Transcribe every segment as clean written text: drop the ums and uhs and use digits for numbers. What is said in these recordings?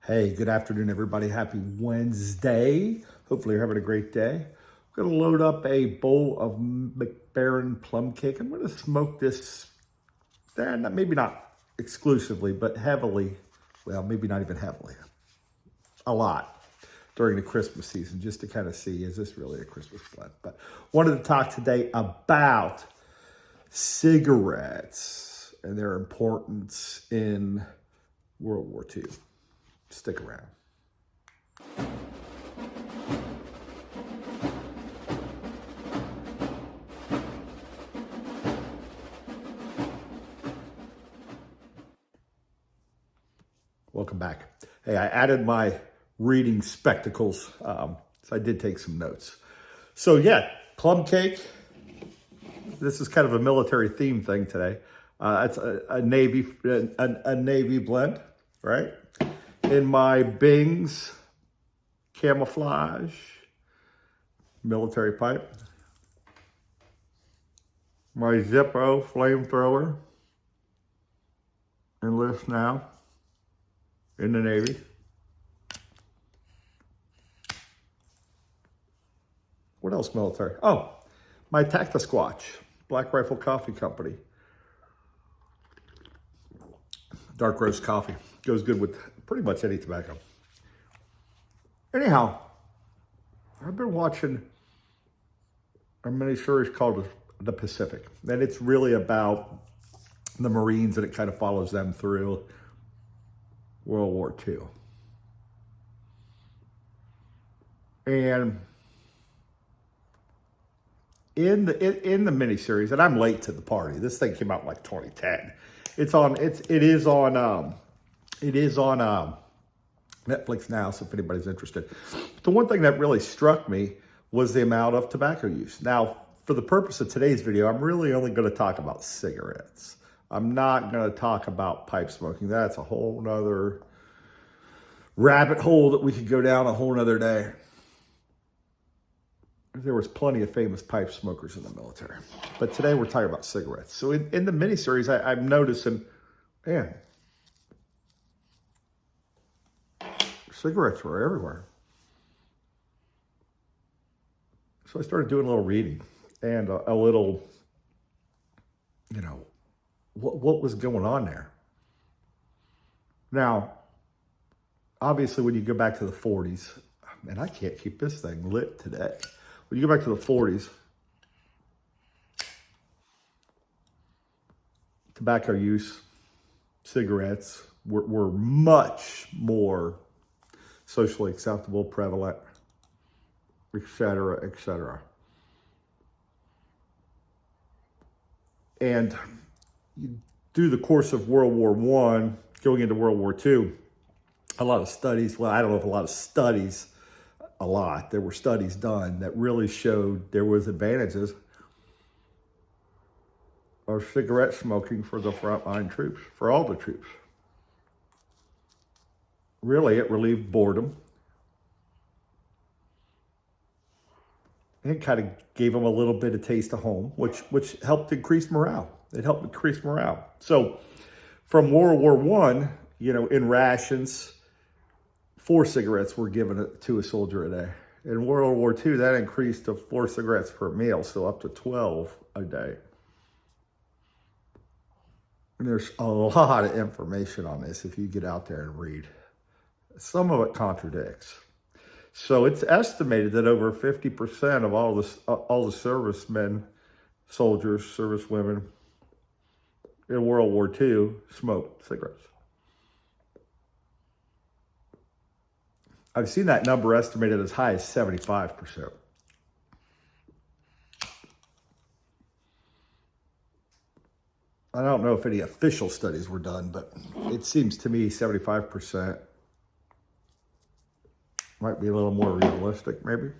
Hey, good afternoon, everybody. Happy Wednesday. Hopefully, you're having a great day. I'm going to load up a bowl of McBaron plum cake. I'm going to smoke this, maybe not exclusively, but heavily. Well, maybe not even heavily. A lot during the Christmas season, just to kind of see, is this really a Christmas blend? But wanted to talk today about cigarettes and their importance in World War II. Stick around. Welcome back. Hey, I added my reading spectacles, so I did take some notes. So yeah, plum cake. This is kind of a military theme thing today. It's a navy blend, right? In my Bing's camouflage military pipe, my Zippo flamethrower, enlist now in the Navy. What else military? Oh, my Tactisquatch, Black Rifle Coffee Company. Dark roast coffee. Goes good with pretty much any tobacco. Anyhow, I've been watching a miniseries called The Pacific. And it's really about the Marines, and it kind of follows them through World War II. And in the miniseries, and I'm late to the party. This thing came out in like 2010. It is on Netflix now, so if anybody's interested. But the one thing that really struck me was the amount of tobacco use. Now, for the purpose of today's video, I'm really only going to talk about cigarettes. I'm not going to talk about pipe smoking. That's a whole nother rabbit hole that we could go down a whole nother day. There was plenty of famous pipe smokers in the military. But today we're talking about cigarettes. So in the miniseries, I'm noticing, man, cigarettes were everywhere. So I started doing a little reading and a little, what was going on there. Now, obviously, when you go back to the 40s, and I can't keep this thing lit today. When you go back to the 40s, tobacco use, cigarettes were much more socially acceptable, prevalent, et cetera, et cetera. And through the course of World War I, going into World War II, a lot of studies, well, I don't know if a lot of studies, there were studies done that really showed there was advantages of cigarette smoking for the frontline troops, for all the troops. Really, it relieved boredom. And it kind of gave them a little bit of taste of home, which helped increase morale. It helped increase morale. So from World War I, in rations, 4 cigarettes were given to a soldier a day. In World War II, that increased to 4 cigarettes per meal, so up to 12 a day. And there's a lot of information on this if you get out there and read. Some of it contradicts. So it's estimated that over 50% of all the servicemen, soldiers, servicewomen in World War II smoked cigarettes. I've seen that number estimated as high as 75%. I don't know if any official studies were done, but it seems to me 75% might be a little more realistic, maybe.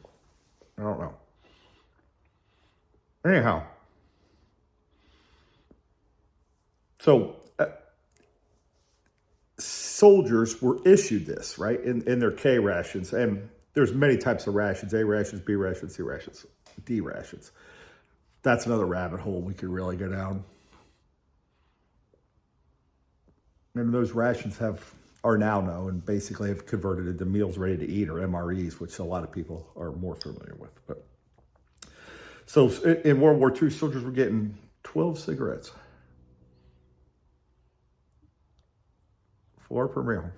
I don't know. Anyhow, so soldiers were issued this, right, in their K rations. And there's many types of rations: A rations, B rations, C rations, D rations. That's another rabbit hole we could really go down. And those rations have are now known and basically have converted into meals ready to eat, or MREs, which a lot of people are more familiar with. But so in World War II, soldiers were getting 12 cigarettes, 4 per meal.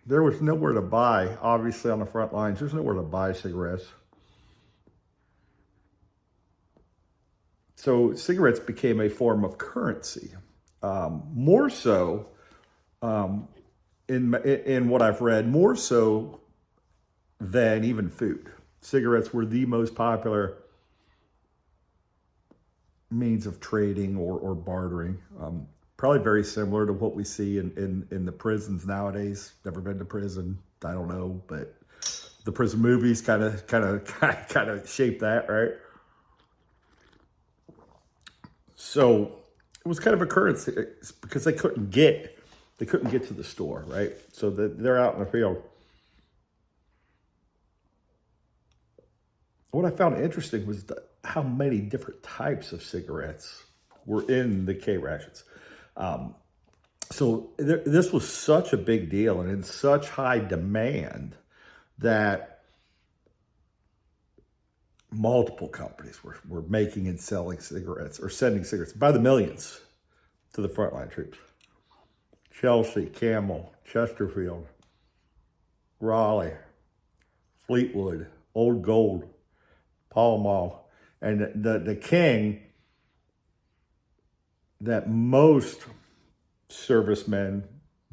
There was nowhere to buy, obviously on the front lines, there's nowhere to buy cigarettes. So cigarettes became a form of currency. More so, in what I've read, more so than even food. Cigarettes were the most popular means of trading or bartering. Probably very similar to what we see in the prisons nowadays. Never been to prison, I don't know, but the prison movies kind of shape that, right? So it was kind of a currency because they couldn't get to the store, right? So they're out in the field. What I found interesting was how many different types of cigarettes were in the K rations. So this was such a big deal and in such high demand that multiple companies were making and selling cigarettes or sending cigarettes by the millions to the frontline troops. Chelsea, Camel, Chesterfield, Raleigh, Fleetwood, Old Gold, Pall Mall, and the king that most servicemen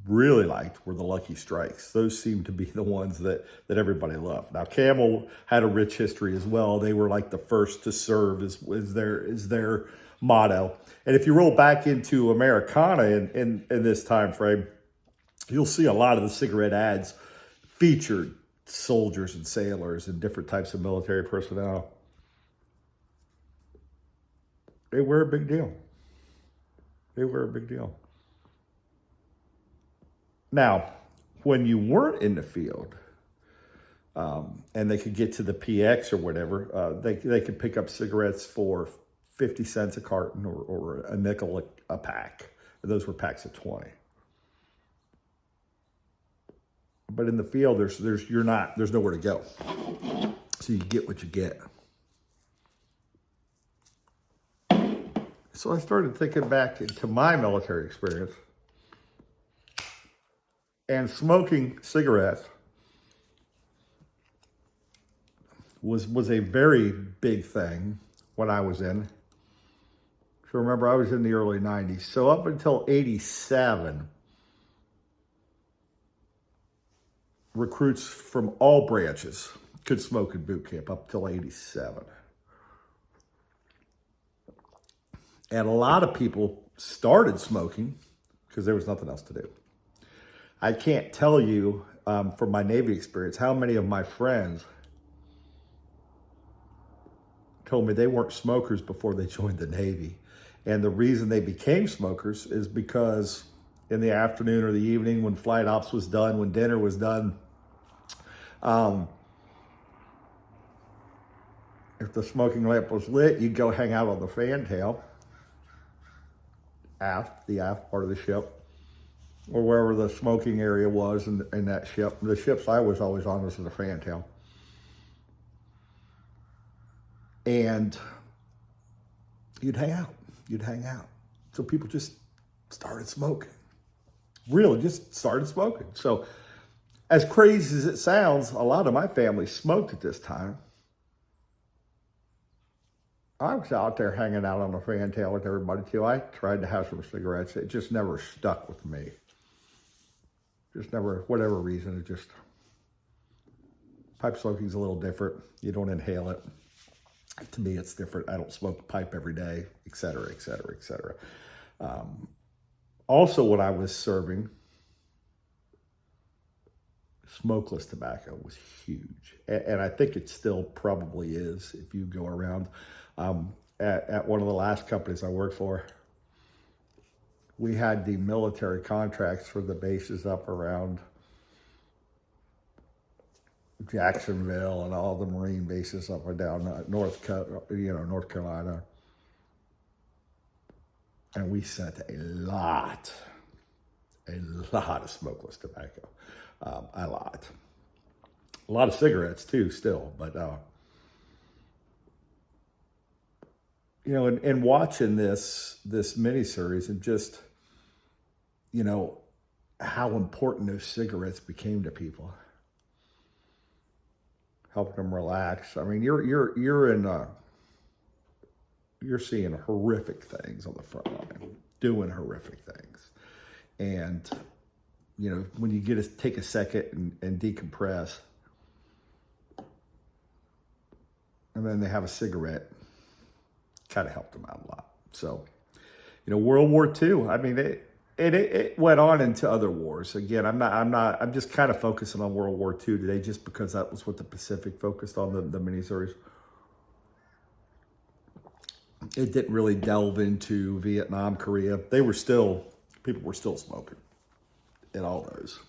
really liked were the Lucky Strikes. Those seemed to be the ones that everybody loved. Now, Camel had a rich history as well. They were like the first to serve is their motto. And if you roll back into Americana in this time frame, you'll see a lot of the cigarette ads featured soldiers and sailors and different types of military personnel. They were a big deal. They were a big deal. Now, when you weren't in the field, and they could get to the PX or whatever, they could pick up cigarettes for 50 cents a carton or a nickel a pack. Those were packs of 20. But in the field, there's nowhere to go. So you get what you get. So I started thinking back into my military experience, and smoking cigarettes was a very big thing when I was in. So remember, I was in the early 90s. So up until 87, recruits from all branches could smoke in boot camp up till 87. And a lot of people started smoking because there was nothing else to do. I can't tell you from my Navy experience how many of my friends told me they weren't smokers before they joined the Navy. And the reason they became smokers is because in the afternoon or the evening when flight ops was done, when dinner was done, if the smoking lamp was lit, you'd go hang out on the fantail, the aft part of the ship, or wherever the smoking area was in that ship. The ships I was always on was the fantail. And you'd hang out. So people just started smoking. Really just started smoking. So as crazy as it sounds, a lot of my family smoked at this time. I was out there hanging out on the fantail with everybody too. I tried to have some cigarettes. It just never stuck with me. Just never, whatever reason, it just, pipe smoking's a little different. You don't inhale it. To me, it's different. I don't smoke a pipe every day, et cetera, et cetera, et cetera. Also, when I was serving, smokeless tobacco was huge. And I think it still probably is if you go around. At one of the last companies I worked for, we had the military contracts for the bases up around Jacksonville and all the Marine bases up and down North Carolina. And we sent a lot A lot of smokeless tobacco. A lot. A lot of cigarettes too, still. But, you know, and watching this miniseries and just, you know, how important those cigarettes became to people, helping them relax. I mean, you're seeing horrific things on the front line, doing horrific things, and you know, when you get to take a second and decompress, and then they have a cigarette, kind of helped them out a lot. So, you know, World War II. I mean, it went on into other wars. Again, I'm just kind of focusing on World War II today, just because that was what the Pacific focused on, the miniseries. It didn't really delve into Vietnam, Korea. People were still smoking in all those.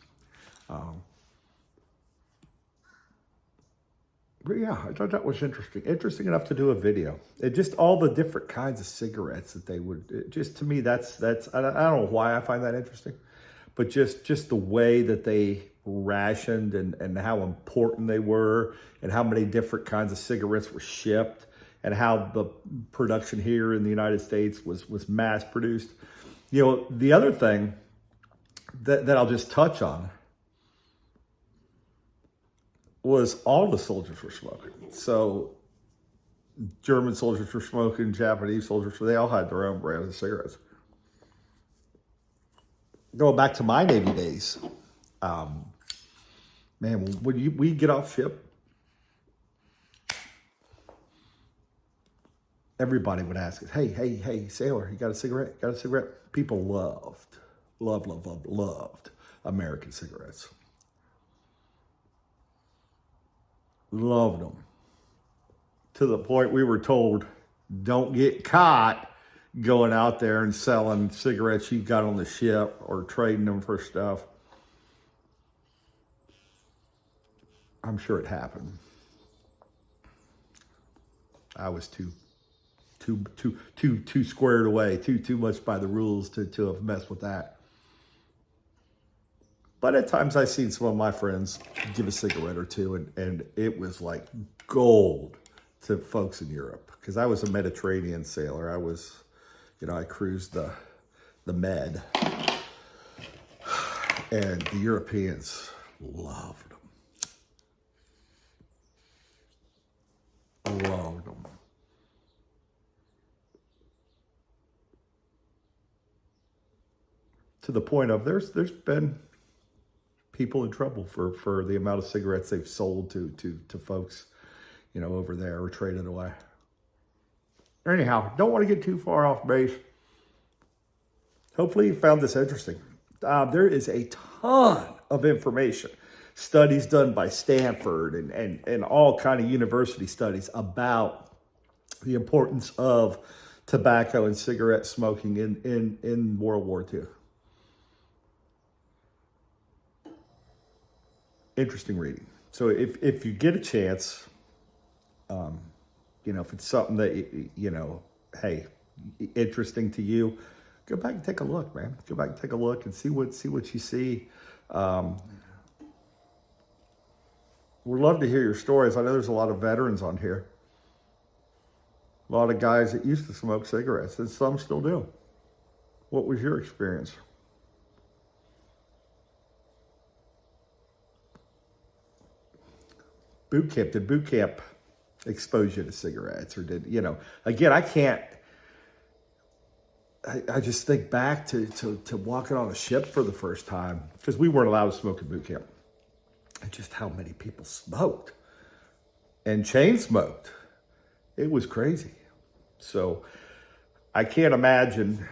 But yeah, I thought that was interesting. Interesting enough to do a video. It just all the different kinds of cigarettes that they would. Just to me, that's. I don't know why I find that interesting, but just the way that they rationed and how important they were, and how many different kinds of cigarettes were shipped, and how the production here in the United States was mass produced. You know, the other thing that I'll just touch on was all the soldiers were smoking. So German soldiers were smoking, Japanese soldiers, they all had their own brands of cigarettes. Going back to my Navy days, man, when we get off ship, everybody would ask us, hey, sailor, you got a cigarette? Got a cigarette? People loved American cigarettes. Loved them. To the point we were told, don't get caught going out there and selling cigarettes you got on the ship or trading them for stuff. I'm sure it happened. I was too squared away, too much by the rules to have messed with that. But at times I've seen some of my friends give a cigarette or two, and it was like gold to folks in Europe, because I was a Mediterranean sailor. I was, you know, I cruised the Med, and the Europeans loved them. Loved them. To the point of there's been people in trouble for the amount of cigarettes they've sold to folks, you know, over there, or traded away. Anyhow, don't want to get too far off base. Hopefully you found this interesting. There is a ton of information, studies done by Stanford and all kind of university studies about the importance of tobacco and cigarette smoking in World War II. Interesting reading. So if you get a chance, you know, if it's something that, you know, hey, interesting to you, go back and take a look, man. Go back and take a look and see what you see. We'd love to hear your stories. I know there's a lot of veterans on here. A lot of guys that used to smoke cigarettes, and some still do. What was your experience? Boot camp, did boot camp expose you to cigarettes, or did, you know, again, I just think back to walking on a ship for the first time, because we weren't allowed to smoke in boot camp, and just how many people smoked and chain smoked. It was crazy. So I can't imagine,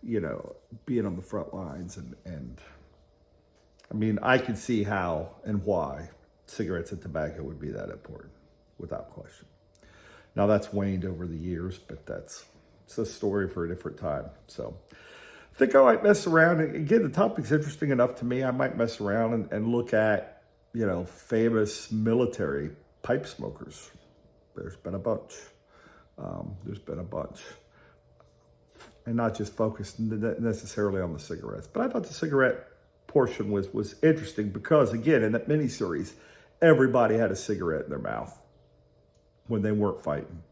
you know, being on the front lines, and I mean, I could see how and why cigarettes and tobacco would be that important, without question. Now that's waned over the years, but it's a story for a different time. So I think I might mess around. Again, the topic's interesting enough to me. I might mess around and look at, you know, famous military pipe smokers. There's been a bunch. and not just focused necessarily on the cigarettes. But I thought the cigarette portion was interesting because, again, in that miniseries, everybody had a cigarette in their mouth when they weren't fighting.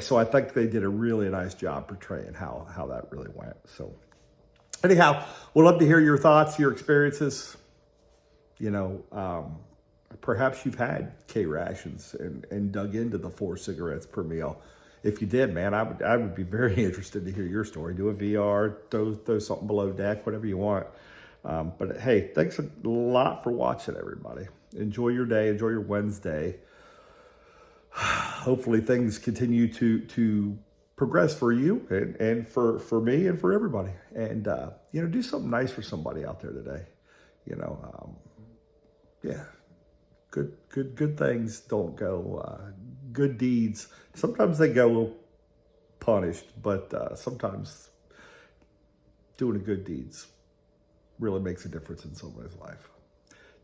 So I think they did a really nice job portraying how that really went. So anyhow, we'd love to hear your thoughts, your experiences. Perhaps you've had K rations and dug into the 4 cigarettes per meal. If you did, man, I would be very interested to hear your story. Do a VR, throw something below deck, whatever you want. But hey, thanks a lot for watching, everybody. Enjoy your day. Enjoy your Wednesday. Hopefully things continue to progress for you and for me and for everybody. And, do something nice for somebody out there today. Yeah. Good things don't go, good deeds. Sometimes they go punished, but sometimes doing a good deeds really makes a difference in somebody's life.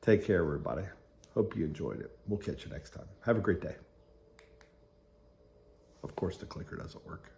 Take care, everybody. Hope you enjoyed it. We'll catch you next time. Have a great day. Of course, the clicker doesn't work.